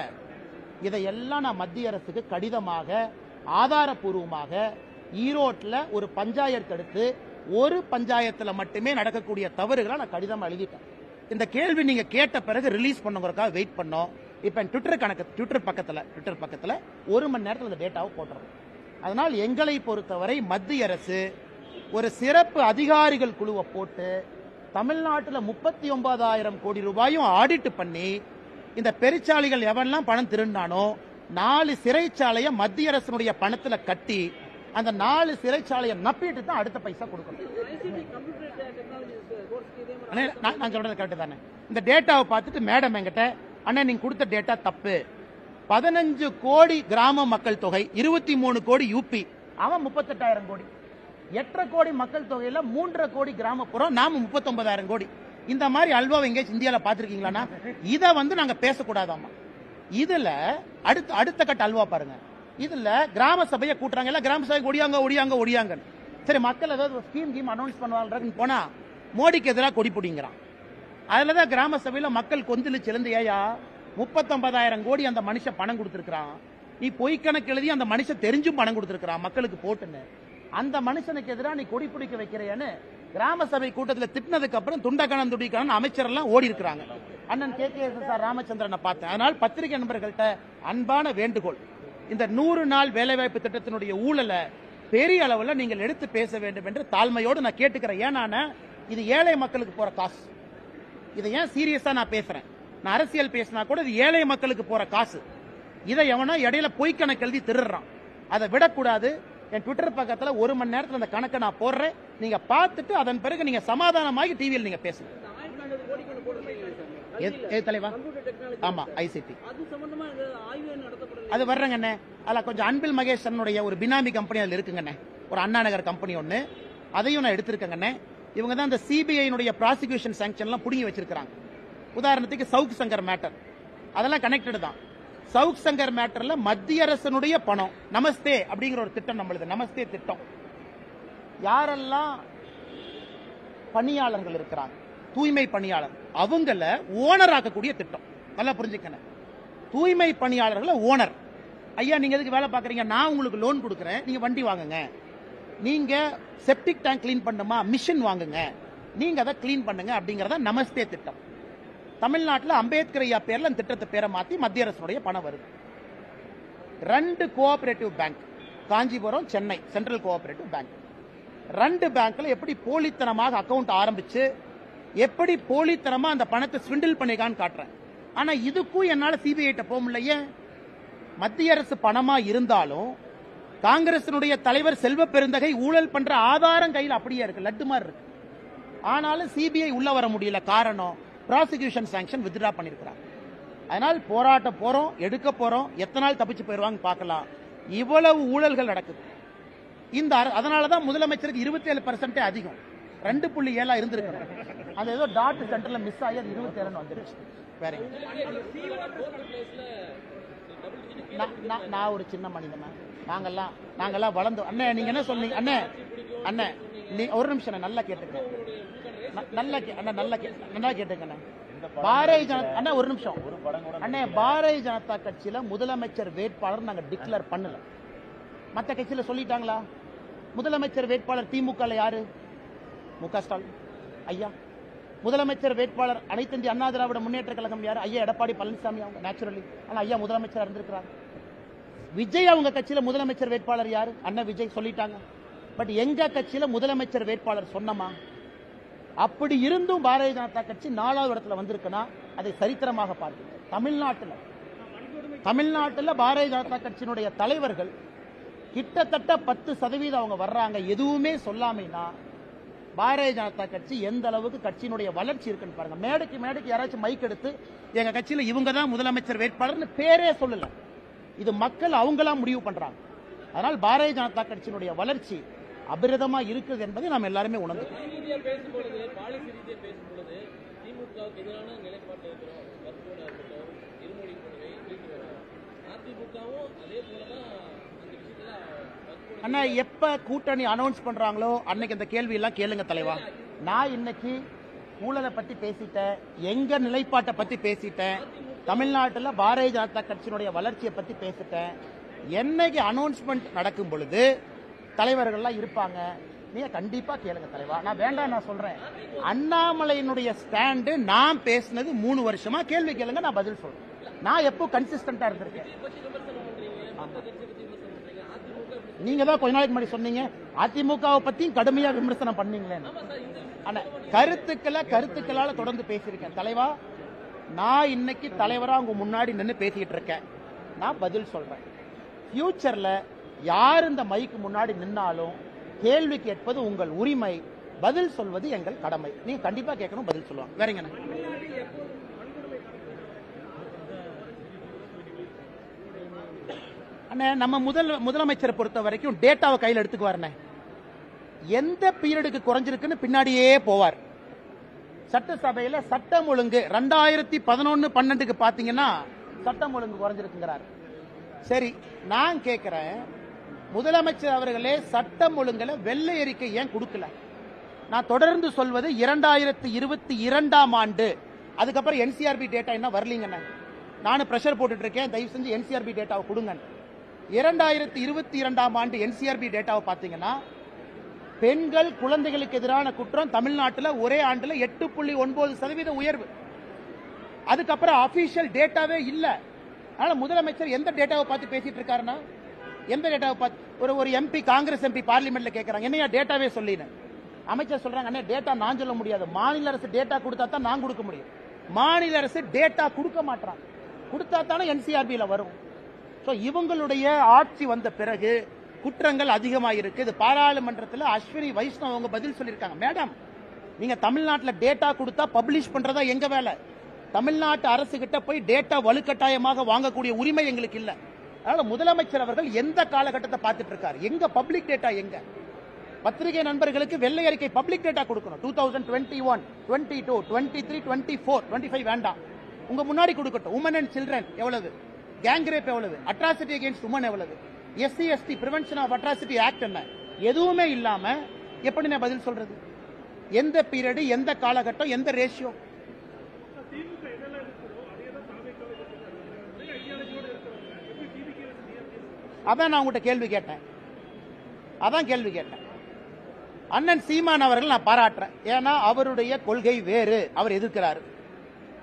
A: இதையெல்லாம் நான் மத்திய அரசுக்கு கடிதமாக ஆதாரப்பூர்வமாக ஈரோட்டில் ஒரு பஞ்சாயத்து எடுத்து, ஒரு பஞ்சாயத்தில் மட்டுமே நடக்கக்கூடிய தவறுகளை நான் கடிதம் எழுதிட்டேன். இந்த கேள்வி நீங்க கேட்ட பிறகு ரிலீஸ் பண்ணுங்கிறதுக்காக வெயிட் பண்ணோம். இப்ப ட்விட்டர் பக்கத்துல 1 மணி நேரத்தில் இந்த டேட்டாவை போட்டுறோம். அதனால் எங்களை பொறுத்தவரை மத்திய அரசு ஒரு சிறப்பு அதிகாரிகள் குழுவை போட்டு தமிழ்நாட்டில் 39,000 கோடி ரூபாயும் ஆடிட் பண்ணி, இந்த பெருச்சாளிகள் எவெல்லாம் பணம் திருண்டானோ 4 சிறைச்சாலையை மத்திய அரசுடைய பணத்துல கட்டி, அந்த 4 சிறைச்சாலையை நப்பிட்டு தான் அடுத்த பைசா கொடுக்கணும். நான் சொல்றது கரெக்ட் தானே? இந்த டேட்டாவை பார்த்துட்டு மேடம் என்கிட்ட, அண்ணா நீங்க கொடுத்த டேட்டா தப்பு, 15 கோடி கிராம மக்கள் தொகை, 23 கோடி யூபி, அவன் 38,000 கோடி, 8.5 கோடி மக்கள் தொகையில 3.5 கோடி கிராமப்புறம், நாம 39,000 கோடி. இந்த மாதிரி அல்வாவை எங்கேயாச்சும் இந்தியாவில் பார்த்திருக்கீங்களா? இதை நாங்க பேசக்கூடாதாமா. இதுல அடுத்த கட்ட அல்வா பாருங்க. இதுல கிராம சபையை கூட்டுறாங்க, எல்லாம் கிராம சபைக்கு ஒடியாங்க. சரி, மக்கள் ஏதாவது ஸ்கீம் அனௌன்ஸ் பண்ணுவாங்க போனா மோடிக்கு எதிராக கொடி பிடிங்கிறான். அதுலதான் கிராம சபையில மக்கள் கொந்தளிச்சு எழுந்து, ஏயா 39,000 கோடி அந்த மனுஷன் பணம் கொடுத்திருக்கிறான், நீ பொய் கணக்கு எழுதி அந்த மனுஷன் தெரிஞ்சும் பணம் கொடுத்திருக்கிறான் மக்களுக்கு போட்டுன்னு, அந்த மனுஷனுக்கு எதிராக நீ கொடி பிடிக்க வைக்கிறையான்னு கிராம சபை கூட்டத்தில் திட்டினதுக்கு அப்புறம் துண்டக்கணம் துடிக்கணும் அமைச்சர் எல்லாம் ஓடி இருக்கிறாங்க. அண்ணன் KKSSR ராமச்சந்திரனை பார்த்தேன். அதனால் பத்திரிகை நண்பர்கள்ட்ட அன்பான வேண்டுகோள், இந்த 100 நாள் வேலைவாய்ப்பு திட்டத்தினுடைய ஊழலை பெரிய அளவில் நீங்கள் எடுத்து பேச வேண்டும் என்று தாழ்மையோடு நான் கேட்டுக்கிறேன். ஏன்னா இது ஏழை மக்களுக்கு போற காசு. இதை ஏன் சீரியஸா நான் பேசுறேன், நான் அரசியல் பேசினா கூட இது ஏழை மக்களுக்கு போற காசு. இதை எவனோ இடையில பொய் கணக்கு எழுதி திருடுறான். அதை விடக்கூடாது. என் ட்விட்டர் பக்கத்தில் 1 மணி நேரத்தில் அந்த கணக்கை நான் போடுறேன், நீங்க பார்த்துட்டு அதன் பிறகு நீங்க சமாதானமாகி டிவியில் நீங்க பேசுங்க. தலைவா, ஆமா ICT அது வர்றங்கண்ணே. அதில் கொஞ்சம் அன்பில் மகேஷனுடைய ஒரு பினாமி கம்பெனி அதில் இருக்குங்கண்ணே, ஒரு அண்ணா நகர் கம்பெனி ஒன்று, அதையும் நான் எடுத்திருக்கேங்கண்ணே. இவங்க தான் இந்த CBI ப்ராசிக்யூஷன் சாங்ஷன்லாம் புடுங்கி வச்சிருக்காங்க. உதாரணத்துக்கு சவுக் சங்கர் மேட்டர், அதெல்லாம் கனெக்டட் தான். சவுக் சங்கர் மேட்டர்ல மத்திய அரசனுடைய பணம், நமஸ்தே அப்படிங்கிற ஒரு திட்டம் நம்மளுது, நமஸ்தே திட்டம். யாரெல்லாம் பணியாளர்கள் இருக்கிறாங்க, தூய்மை பணியாளர், அவங்கள ஓனர் ஆக்கக்கூடிய திட்டம். நல்லா புரிஞ்சுக்கணும், தூய்மை பணியாளர்களை ஓனர். ஐயா நீங்க எதுக்கு வேலை பாக்குறீங்க, நான் உங்களுக்கு லோன் கொடுக்குறேன், நீங்க வண்டி வாங்குங்க. நீங்க செப்டிக் டேங்க் கிளீன் பண்ணுமா, மிஷின் வாங்குங்க, நீங்க அதை கிளீன் பண்ணுங்க அப்படிங்கறத நமஸ்தே திட்டம். தமிழ்நாட்டில் அம்பேத்கர் ஐயா பேர்ல அந்த திட்டத்தை பேரை மாத்தி மத்திய அரசுடைய பணம் வருது. 2 cooperative bank, Kanchipuram, Chennai central cooperative bank, 2 பேங்க்ல எப்படி போலித்தனமாக அக்கவுண்ட் ஆரம்பிச்சு எப்படி போலித்தனமா அந்த பணத்தை ஸ்விண்டில் பண்ணிக்கான்னு காட்டுறேன். ஆனா இதுக்கும் என்னால சிபிஐ போக முடியலையே. மத்திய அரசு பணமா இருந்தாலும் காங்கிரசினுடைய தலைவர் செல்வ பெருந்தகை ஊழல் பண்ற ஆதாரம் கையில் அப்படியே இருக்கு, லட்டு மாதிரி இருக்கு. ஆனாலும் சிபிஐ உள்ள வர முடியல. காரணம், ப்ராசிக்யூஷன் சாங்ஷன் வித்ட்ரா பண்ணிருக்கிறாங்க. அதனால் போராட்டம் போறோம், எடுக்க போறோம், எத்தனை நாள் தப்பிச்சு போயிருவாங்க பார்க்கலாம். இவ்வளவு ஊழல்கள் நடக்குது. இந்த அதனாலதான் முதலமைச்சருக்கு 27% அதிகம், 2.7 இருந்திருக்கு. அது ஏதோ டாட் சென்டர்ல மிஸ் ஆகி அது 27 வந்துருச்சு. வேற நான் ஒரு சின்ன மனிதன், நாங்கெல்லாம் வளர்ந்தோம். அண்ணே நீங்க என்ன சொன்னீங்க? அண்ணே நீ ஒரு நிமிஷம் நல்லா கேட்டுக்கங்க, நல்லா கேட்டுக்கண்ணே. பாரதிய ஜனதா அண்ணா ஒரு நிமிஷம் அண்ணே, பாரதிய ஜனதா கட்சியில முதலமைச்சர் வேட்பாளர் நாங்க டிக்ளேர் பண்ணல. மற்ற கட்சியில சொல்லிட்டாங்களா? முதலமைச்சர் வேட்பாளர் திமுக யாரு? மு.க. ஸ்டாலின் ஐயா. முதலமைச்சர் வேட்பாளர் அனைத்து இந்திய அண்ணா திராவிட முன்னேற்ற கழகம் யாரு? ஐயா எடப்பாடி பழனிசாமி. அவங்க நேச்சுரலி, ஆனா ஐயா முதலமைச்சர் இருந்திருக்கிறாங்க. விஜய் அவங்க கட்சியில முதலமைச்சர் வேட்பாளர் யாரு? அண்ணா விஜய் சொல்லிட்டாங்க. பட் எங்க கட்சியில முதலமைச்சர் வேட்பாளர் சொன்னமா? அப்படி இருந்தும் பாரதிய ஜனதா கட்சி 4வது இடத்துல வந்திருக்குன்னா அதை சரித்திரமாக பார்த்து தமிழ்நாட்டில் பாரதிய ஜனதா கட்சியினுடைய தலைவர்கள் கிட்டத்தட்ட 10% அவங்க வர்றாங்க, எதுவுமே சொல்லாமைனா பாரதிய ஜனதா கட்சி எந்த அளவுக்கு கட்சியினுடைய வளர்ச்சி இருக்குன்னு பாருங்க. மேடைக்கு யாராச்சும் மைக் எடுத்து எங்க கட்சியில இவங்க தான் முதலமைச்சர் வேட்பாளர்னு பேரே சொல்லல. இது மக்கள் அவங்களா முடிவு பண்றாங்க. அதனால் பாரதிய ஜனதா கட்சியினுடைய வளர்ச்சி அபிரதமா இருக்குது என்பதை நாம் எல்லாருமே உணர்ந்து அண்ணா எப்ப கூட்டணி அனௌன்ஸ் பண்றாங்களோ அன்னைக்கு இந்த கேள்வி எல்லாம் கேளுங்க தலைவா. நான் இன்னைக்கு ஊழலை பத்தி பேசிட்டேன், எங்க நிலைப்பாட்டை பத்தி பேசிட்டேன், தமிழ்நாட்டில் பாரதிய ஜனதா கட்சியினுடைய வளர்ச்சியை பத்தி பேசிட்டேன். என்னைக்கு அனௌன்ஸ்மெண்ட் நடக்கும் பொழுது தலைவர்கள்லாம் இருப்பாங்க, நீங்க கண்டிப்பா கேளுங்க தலைவா. நான் வேண்டாம் நான் சொல்றேன், அண்ணாமலையினுடைய ஸ்டாண்டு நான் பேசினது 3 வருஷமா, கேள்வி கேளுங்க நான் பதில் சொல்றேன். நான் எப்போ கன்சிஸ்டன்டா இருந்திருக்கேன். நீங்க தான் கொஞ்ச நாளைக்கு முன்னாடி சொன்னீங்க அதிமுகவை பத்தியும் கடுமையா விமர்சனம் பண்ணீங்களே. கருத்துக்களால தொடர்ந்து பேசியிருக்கேன் தலைவா. நான் இன்னைக்கு தலைவரா உங்க முன்னாடி நின்று பேசிட்டு இருக்கேன். நான் பதில் சொல்றேன். ஃபியூச்சர்ல யார் இந்த மைக்கு முன்னாடி நின்னாலும் கேள்வி கேட்பது உங்கள் உரிமை, பதில் சொல்வது எங்கள் கடமை. நீங்க கண்டிப்பா கேட்கணும், பதில் சொல்லுவாங்க. வேறங்க அண்ணே, நம்ம முதலமைச்சரை பொறுத்த வரைக்கும் டேட்டாவை கையில் எடுத்துக்குவார். எந்த பீரியடுக்கு குறைஞ்சிருக்குன்னு பின்னாடியே போவார். சட்டசபையில சட்டம் ஒழுங்கு 2011-12 பாத்தீங்கன்னா சட்டம் ஒழுங்கு குறைஞ்சிருக்குங்கிறார். சரி, நான் கேட்கிறேன், முதலமைச்சர் அவர்களே சட்டம் ஒழுங்குல வெள்ளை அறிக்கை ஏன் கொடுக்கல? நான் தொடர்ந்து சொல்வது 2022ஆம் ஆண்டு, அதுக்கப்புறம் என்சிஆர்பி டேட்டா என்ன வரலீங்க. நானும் பிரஷர் போட்டுட்டு இருக்கேன், தயவு செஞ்சு என்சிஆர்பி டேட்டாவை கொடுங்க. 2022ஆம் ஆண்டு என்சிஆர்பி டேட்டாவை பாத்தீங்கன்னா பெண்கள் குழந்தைகளுக்கு எதிரான குற்றம் தமிழ்நாட்டில் ஒரே ஆண்டுல 8.9% உயர்வு. அதுக்கப்புறம் அபிஷியல் டேட்டாவே இல்ல. அதனால முதலமைச்சர் எந்த டேட்டாவை பார்த்து பேசிட்டு இருக்காருன்னா, எந்த டேட்டாவை பார்த்து ஒரு எம்பி, காங்கிரஸ் எம்பி பார்லிமெண்ட்ல கேட்கறாங்க, என்னையா டேட்டாவே சொல்லின. அமைச்சர் சொல்றாங்க, அண்ணே டேட்டா நான் சொல்ல முடியாது, மாநில அரசு டேட்டா கொடுத்தா தான் நான் கொடுக்க முடியும். மாநில அரசு டேட்டா கொடுக்க மாட்டாங்க, கொடுத்தா தானே என்சிஆர்பியில் வரும். இவங்களுடைய ஆட்சி வந்த பிறகு குற்றங்கள் அதிகமாயிருக்கு. இது பாராளுமன்றத்தில் அஸ்வினி வைஷ்ணவ் அவங்க பதில் சொல்லியிருக்காங்க. மேடம், நீங்க தமிழ்நாட்டில் டேட்டா கொடுத்தா பப்ளிஷ் பண்றதா எங்க வேலை. தமிழ்நாட்டு அரசு கிட்ட போய் டேட்டா வலுக்கட்டாயமாக வாங்கக்கூடிய உரிமை எங்களுக்கு இல்ல. அதனால முதலமைச்சர் அவர்கள் எந்த காலகட்டத்தை பார்த்துட்டு இருக்காரு, எங்க பப்ளிக் டேட்டா எங்க? பத்திரிகை நண்பர்களுக்கு வெள்ளை அறிக்கை பப்ளிக் டேட்டா கொடுக்கணும். 2021, 22, 23, 24, 25 வேண்டாம், உங்க முன்னாடி கொடுக்கட்டும். உமன் அண்ட் சில்ட்ரன் எவ்வளவு, கேங் ரேப் எவ்வளவு, அட்ராசிட்டி அகேன்ஸ்ட் உமன் எவ்வளவு, SC/ST prevention of atrocity act என்ன, எதுவுமே இல்லாம எப்படி நான் பதில் சொல்றது? எந்த பீரியட், எந்த காலகட்டம், எந்த ரேஷியோ? அதான் நான் உங்கள்கிட்ட கேள்வி கேட்டேன். அண்ணன் சீமான் அவர்கள் நான் பாராட்டுறேன். ஏன்னா அவருடைய கொள்கை வேறு, அவர் எதிர்க்கிறார்.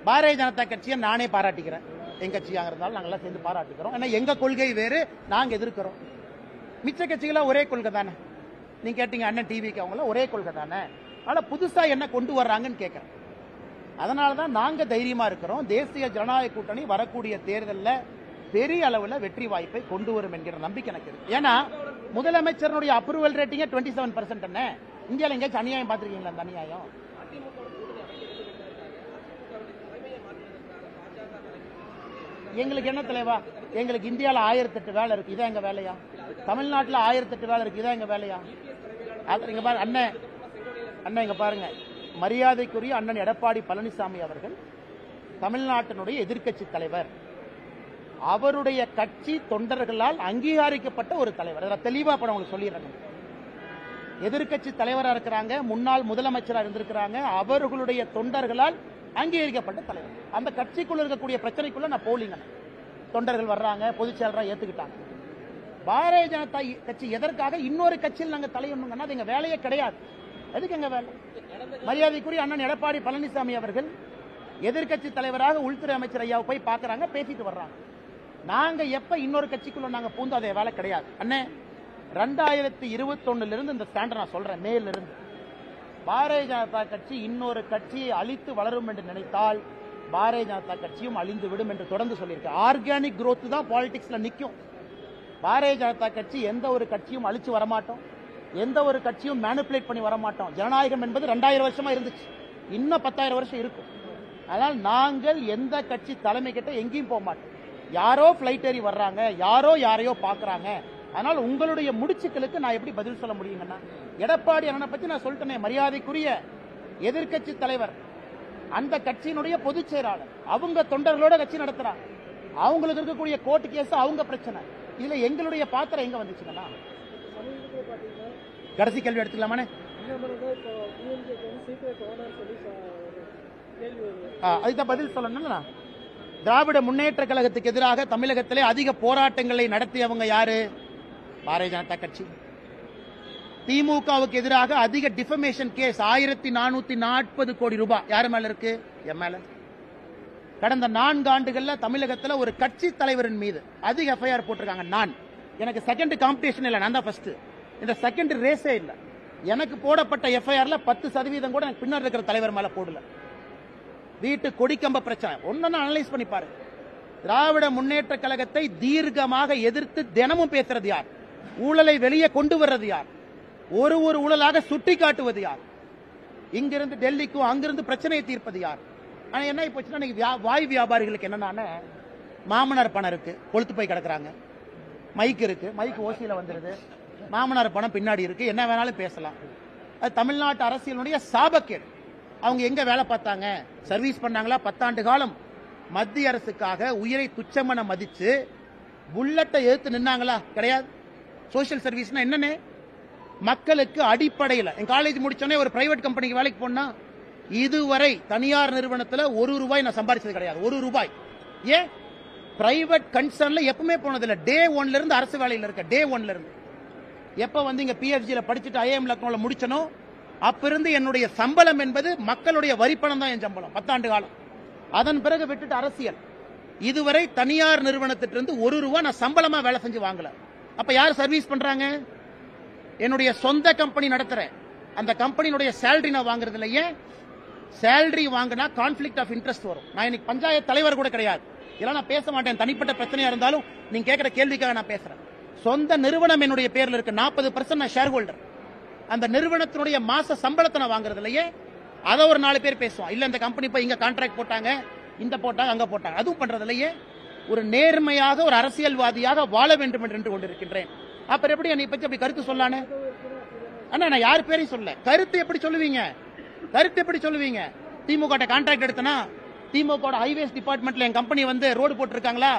A: பாரதிய ஜனதா கட்சியை நானே பாராட்டிக்கிறேன். எங்க கட்சியாக இருந்தாலும் நாங்கெல்லாம் சேர்ந்து பாராட்டுக்கிறோம். ஏன்னா எங்க கொள்கை வேறு, நாங்க எதிர்க்கிறோம். மிச்ச கட்சிகளா ஒரே கொள்கை தானே. நீங்க கேட்டீங்க அண்ணன் டிவிக்கு, அவங்கள ஒரே கொள்கை தானே. ஆனா புதுசா என்ன கொண்டு வர்றாங்கன்னு கேட்கிறேன். அதனாலதான் நாங்க தைரியமா இருக்கிறோம். தேசிய ஜனநாயக கூட்டணி வரக்கூடிய தேர்தலில் பெரிய அளவுல வெற்றி வாய்ப்பை கொண்டு வரும் என்கிற நம்பிக்கை எனக்கு இருக்கு. ஏன்னா முதலமைச்சருடைய அப்ரூவல் ரேட்டிங்கே 27% என்ன. இந்தியாவில் எங்கேயாச்சும் அநியாயம் பார்த்திருக்கீங்களா? அந்த அநியாயம் எங்களுக்கு என்ன தலைவா? எங்களுக்கு இந்தியாவில் 1008 வேலை இருக்கு, இதான் எங்க வேலையா? தமிழ்நாட்டில் 1008 வேலை இருக்கு, இதான் எங்க வேலையா? இங்க பாருங்க அண்ணன், அண்ணன் இங்க பாருங்க, மரியாதைக்குரிய அண்ணன் எடப்பாடி பழனிசாமி அவர்கள் தமிழ்நாட்டினுடைய எதிர்க்கட்சி தலைவர். அவருடைய கட்சி தொண்டர்களால் அங்கீகரிக்கப்பட்ட ஒரு தலைவர். தெளிவா படம் உங்களுக்கு சொல்லிடுறாங்க. எதிர்க்கட்சி தலைவராக இருக்கிறாங்க, முன்னாள் முதலமைச்சராக இருந்திருக்கிறாங்க, அவர்களுடைய தொண்டர்களால் அங்கீகரிக்கப்பட்ட தலைவர். அந்த கட்சிக்குள்ள இருக்கக்கூடிய பிரச்சனைக்குள்ள நான் போலிங்க. தொண்டர்கள் வர்றாங்க, பொதுச் செயலராக ஏத்துக்கிட்டாங்க. பாரதிய ஜனதா கட்சி எதற்காக இன்னொரு கட்சியில் நாங்க தலையிடணுங்கன்னா அது எங்க வேலையே கிடையாது. எதுக்கு எங்க வேலை? மரியாதைக்குரிய அண்ணன் எடப்பாடி பழனிசாமி அவர்கள் எதிர்க்கட்சி தலைவராக உள்துறை அமைச்சர் ஐயாவை போய் பாக்குறாங்க, பேசிட்டு வர்றாங்க. நாங்க எப்ப இன்னொரு கட்சிக்குள்ள நாங்க பூந்து அதே வேலை கிடையாது. அண்ணே 2021 இருந்து இந்த ஸ்டாண்ட் நான் சொல்றேன், மேல இருந்து பாரதிய ஜனதா கட்சி இன்னொரு கட்சியை அழித்து வளரும் என்று நினைத்தால் பாரதிய ஜனதா கட்சியும் அழிந்து விடும் என்று தொடர்ந்து சொல்லியிருக்க. ஆர்கானிக் growth தான் பாலிடிக்ஸ்ல நிற்கும். பாரதிய ஜனதா கட்சி எந்த ஒரு கட்சியும் அழிச்சு வரமாட்டோம், எந்த ஒரு கட்சியும் மேனிபுலேட் பண்ணி வரமாட்டோம். ஜனநாயகம் என்பது 2000 வருஷமா இருந்துச்சு, இன்னும் 10,000 வருஷம் இருக்கும். அதனால் நாங்கள் எந்த கட்சி தலைமை கிட்ட எங்கேயும் போக மாட்டோம். யாரோ பிளைட் ஏறி வர்றாங்க, யாரோ யாரையோ பாக்குறாங்க. அதனால் உங்களுடைய முடிச்சுக்களுக்கு நான் எப்படி பதில் சொல்ல முடியுங்கன்னா, எடப்பாடி அண்ணனை பத்தி நான் சொல்லிட்டேனே, மரியாதைக்குரிய எதிர்க்கட்சி தலைவர், அந்த கட்சியினுடைய பொதுச் செயலாளர், அவங்க தொண்டர்களோட கட்சி நடத்துறாங்க. அவங்களுக்கு இருக்கக்கூடிய கோர்ட் கேஸ் அவங்க பிரச்சனை. இதுல எங்களுடைய பாத்திரம் எங்க வந்துச்சுங்கன்னா, கடைசி கேள்வி எடுத்துக்கலாமானே? அதுதான் பதில் சொல்லணும். திராவிட முன்னேற்ற கழகத்துக்கு எதிராக தமிழகத்திலே அதிக போராட்டங்களை நடத்தியவங்க யாரு? பாரதிய ஜனதா கட்சி. திமுகவுக்கு எதிராக அதிக டிஃபமேஷன் கேஸ் 1440 கோடி ரூபாய் யாரு மேல இருக்கு? என் மேல. கடந்த 4 ஆண்டுகள்ல தமிழகத்தில் ஒரு கட்சி தலைவரின் மீது அதிக எஃப்ஐஆர் போட்டிருக்காங்க. நான் எனக்கு செகண்ட் காம்படிஷன் இல்லை, நான் தான் ஃபர்ஸ்ட். இந்த செகண்ட் ரேஸே இல்லை. எனக்கு போடப்பட்ட எஃப்ஐஆர்ல 10% கூட எனக்கு பின்னர் இருக்கிற தலைவர் மேல போடல. வீட்டு கொடிக்கம்ப பிரச்சனை ஒன்னு அனலைஸ் பண்ணி பாருங்க. திராவிட முன்னேற்ற கழகத்தை தீர்க்கமாக எதிர்த்து தினமும் பேசுறது யார்? ஊழலை வெளியே கொண்டு வர்றது யார்? ஒரு ஊழலாக சுட்டி காட்டுவது யார்? இங்கிருந்து டெல்லிக்கும் அங்கிருந்து பிரச்சனையை தீர்ப்பது யார்? ஆனா என்ன போச்சுன்னா, வாய் வியாபாரிகளுக்கு என்னன்னா, மாமனார் பணம் இருக்கு, கொளுத்து போய் கிடக்குறாங்க. மைக் இருக்கு, மைக் ஓசியில வந்துருது. மாமனார் பணம் பின்னாடி இருக்கு, என்ன வேணாலும் பேசலாம். அது தமிழ்நாட்டு அரசியலுடைய சாபக்கேடு. அவங்க எங்க வேலை பார்த்தாங்க, சர்வீஸ் பண்ணாங்களா? 10 ஆண்டு காலம் மத்திய அரசுக்காக உயிரை துச்சமன மதிச்சு புல்லட்டை எதிர்த்து நின்னாங்களா? கிடையாது. சோசியல் சர்வீஸ்னா என்னன்னு மக்களுக்கு அடிப்படையில், என் காலேஜ் முடிச்சோன்னே ஒரு பிரைவேட் கம்பெனிக்கு வேலைக்கு போனா இதுவரை தனியார் நிறுவனத்தில் 1 ரூபாய் நான் சம்பாதிச்சது கிடையாது. 1 ரூபாய். ஏன்? பிரைவேட் கன்சர்ன்ல எப்பவுமே போனதில்லை. டே 1ல இருந்து அரசு வேலையில் இருக்க. டே 1ல இருந்து எப்ப வந்து இங்க பிஎஃப்ஜில படிச்சுட்டு ஐஏஎம் லக்னோல முடிச்சனோ அப்ப இருந்து என்னுடைய சம்பளம் என்பது மக்களுடைய வரிப்பணம் தான் என் சம்பளம் 10 ஆண்டு காலம். அதன் பிறகு விட்டுட்டு அரசியல். இதுவரை தனியார் நிறுவனத்திலிருந்து 1 ரூபாய் நான் சம்பளமா வேலை செஞ்சு வாங்கல. அப்ப யார் சர்வீஸ் பண்றாங்க? என்னுடைய சொந்த கம்பெனி நடத்துறேன். அந்த கம்பெனியுடைய சேலரி நான் வாங்குறது இல்லை. ஏன்? சேலரி வாங்கினா கான்ஃபிளிக்ட் ஆஃப் இன்ட்ரெஸ்ட் வரும். நான் இன்னைக்கு பஞ்சாயத்து தலைவர் கூட கிடையாது. இதெல்லாம் நான் பேச மாட்டேன். தனிப்பட்ட பிரச்சனையா இருந்தாலும் நீங்க கேட்கிற கேள்விக்காக நான் பேசுறேன். சொந்த நிறுவனம் என்னுடைய பேர்ல இருக்கு. 40% நான் ஷேர் ஹோல்டர். அந்த நிறுவனத்தினுடைய மாச சம்பளத்தை நான் வாங்குறது இல்லையே. அதை ஒரு 4 பேர் பேசுவோம். இல்ல இந்த கம்பெனி போய் இங்க கான்ட்ராக்ட் போட்டாங்க, இந்த போட்டாங்க, அங்க போட்டாங்க. அதுவும் பண்றது இல்லையே. ஒரு நேர்மையாக ஒரு அரசியல்வாதியாக வாழ வேண்டும் என்று கொண்டிருக்கின்றேன். அப்புறம் எப்படி என்னை பத்தி அப்படி கருத்து சொல்லானே? அண்ணா நான் யார் பேரையும் சொல்ல. கருத்து எப்படி சொல்லுவீங்க? கருத்து எப்படி சொல்லுவீங்க? திமுக கான்ட்ராக்ட் எடுத்தனா, திமுக ஹைவேஸ் டிபார்ட்மெண்ட்ல என் கம்பெனி வந்து ரோடு போட்டிருக்காங்களா?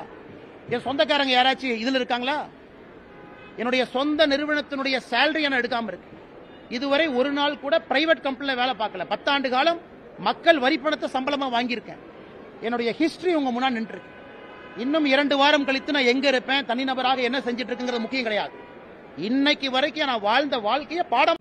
A: என் சொந்தக்காரங்க யாராச்சும் இதுல இருக்காங்களா? என்னுடைய சொந்த நிறுவனத்தினுடைய சேலரி நான் எடுக்காம இருக்கு. இதுவரை ஒரு நாள் கூட பிரைவேட் கம்பெனில வேலை பார்க்கல. 10 ஆண்டு காலம் மக்கள் வரிப்பணத்தை சம்பளமா வாங்கியிருக்கேன். என்னுடைய ஹிஸ்டரி உங்க முன்னாடி நின்று இருக்கு. இன்னும் 2 வாரம் கழித்து நான் எங்க இருப்பேன், தனிநபராக என்ன செஞ்சிட்டு இருக்குங்கிறது முக்கியம் கிடையாது. இன்னைக்கு வரைக்கும் நான் வாழ்ந்த வாழ்க்கையை பாடம்